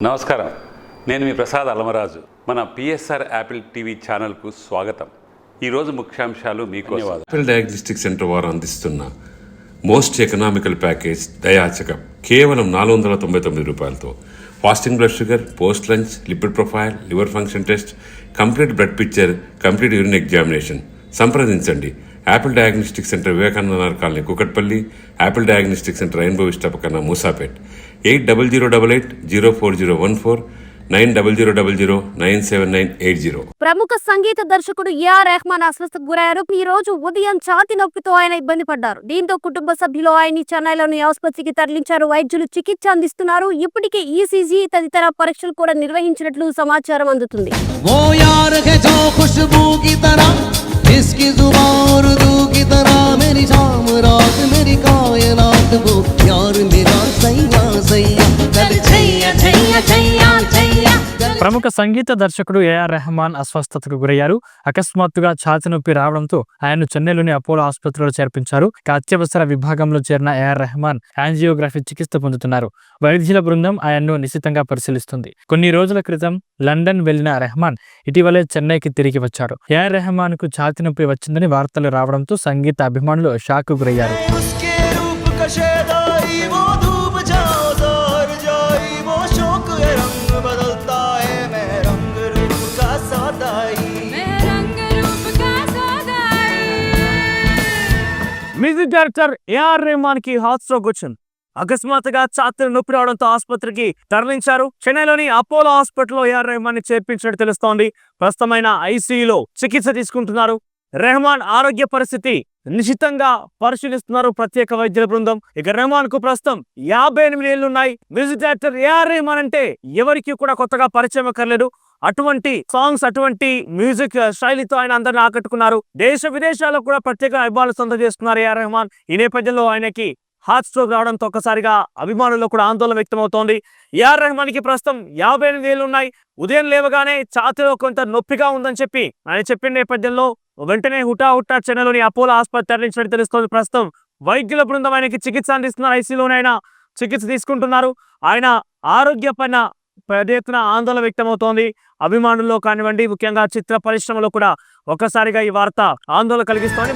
నమస్కారం, నేను మీ ప్రసాద్ అలమరాజు. మన పిఎస్ఆర్ యాపిల్ టీవీ ఛానల్కు స్వాగతం. ఈరోజు ముఖ్యాంశాలు మీకు యాపిల్ డయాగ్నోస్టిక్ సెంటర్ వారు అందిస్తున్న మోస్ట్ ఎకనామికల్ ప్యాకేజ్ దయాచకం కేవలం 499 రూపాయలతో fasting blood sugar, post lunch, lipid profile, liver function test, complete blood picture, complete urine examination. సంప్రదించండి Apple diagnostic centre, Vivekananda Nagar colony, Kukatpally. Apple diagnostic centre, Rainbow Vista పక్కన, మూసాపేట్. 8008-044014 9000097980. ప్రముఖ సంగీత దర్శకుడు AR Rahman అస్వస్థతకు గురయ్యారు. ఈ రోజు ఉదయం ఛాతీ నొప్పితో ఆయన ఇబ్బంది పడ్డారు. దీంతో కుటుంబ సభ్యులు ఆయన్ని చెన్నైలోని ఆసుపత్రికి తరలించారు. వైద్యులు చికిత్స అందిస్తున్నారు. ఇప్పటికే ఈసీజీ తదితర పరీక్షలు కూడా నిర్వహించినట్లు సమాచారం అందుతుంది. ప్రముఖ సంగీత దర్శకుడు ఏఆర్ రెహమాన్ అస్వస్థతకు గురయ్యారు. అకస్మాత్తుగా ఛాతీ నొప్పి రావడంతో ఆయన్ను చెన్నైలోని అపోలో ఆసుపత్రిలో చేర్పించారు. అత్యవసర విభాగంలో చేరిన ఏఆర్ రెహమాన్ యాంజియోగ్రఫీ చికిత్స పొందుతున్నారు. వైద్యుల బృందం ఆయన్ను నిశితంగా పరిశీలిస్తుంది. కొన్ని రోజుల క్రితం లండన్ వెళ్లిన రెహమాన్ ఇటీవలే చెన్నైకి తిరిగి వచ్చారు. ఏఆర్ రెహమాన్ కు ఛాతీ నొప్పి వచ్చిందని వార్తలు రావడంతో సంగీత అభిమానులు షాక్ గురయ్యారు. మ్యూజిక్ డైరెక్టర్ ఏఆర్ రెహమాన్ కి హార్ట్ స్ట్రోక్ వచ్చింది. అకస్మాత్తుగా ఛాతీ నొప్పి రావడంతో ఆసుపత్రికి తరలించారు. చెన్నైలోని అపోలో హాస్పిటల్లో ఏఆర్ రెహమాన్ ని చేర్పించినట్టు తెలుస్తోంది. ప్రస్తుతమైన ఐసీయూలో చికిత్స తీసుకుంటున్నారు. రెహమాన్ ఆరోగ్య పరిస్థితి నిశితంగా పరిశీలిస్తున్నారు ప్రత్యేక వైద్యుల బృందం. ఇక రెహమాన్ కు ప్రస్తుతం 58 ఏళ్లున్నాయి. మ్యూజిక్ డైరెక్టర్ ఏఆర్ రెహమాన్ అంటే ఎవరికి కూడా కొత్తగా పరిచయం అక్కర్లేదు. అటువంటి సాంగ్స్, అటువంటి మ్యూజిక్ శైలితో ఆయన అందరిని ఆకట్టుకున్నారు. దేశ విదేశాల్లో కూడా ప్రత్యేక అభిమానులు సొంతం చేసుకున్నారు ఏఆర్ రెహమాన్. ఈ నేపథ్యంలో ఆయనకి హార్ట్ స్ట్రోక్ రావడంతో ఒక్కసారిగా అభిమానుల్లో కూడా ఆందోళన వ్యక్తమవుతోంది. ఏఆర్ రెహమాన్ కి ప్రస్తుతం 58 ఏళ్లున్నాయి. ఉదయం లేవగానే ఛాతీలో కొంత నొప్పిగా ఉందని చెప్పి ఆయన చెప్పిన నేపథ్యంలో వెంటనే హుటా చెన్నైలోని అపోలో ఆసుపత్రి తరలించినట్టు తెలుస్తోంది. ప్రస్తుతం వైద్యుల బృందం ఆయనకి చికిత్స అందిస్తున్నారు. ఐసీయూలోనే ఆయన చికిత్స తీసుకుంటున్నారు. ఆయన ఆరోగ్య పైన పెద్ద ఎత్తున ఆందోళన వ్యక్తమవుతోంది. అభిమానుల్లో కానివ్వండి, ముఖ్యంగా చిత్ర పరిశ్రమలో కూడా ఒక్కసారిగా ఈ వార్త ఆందోళన కలిగిస్తోంది.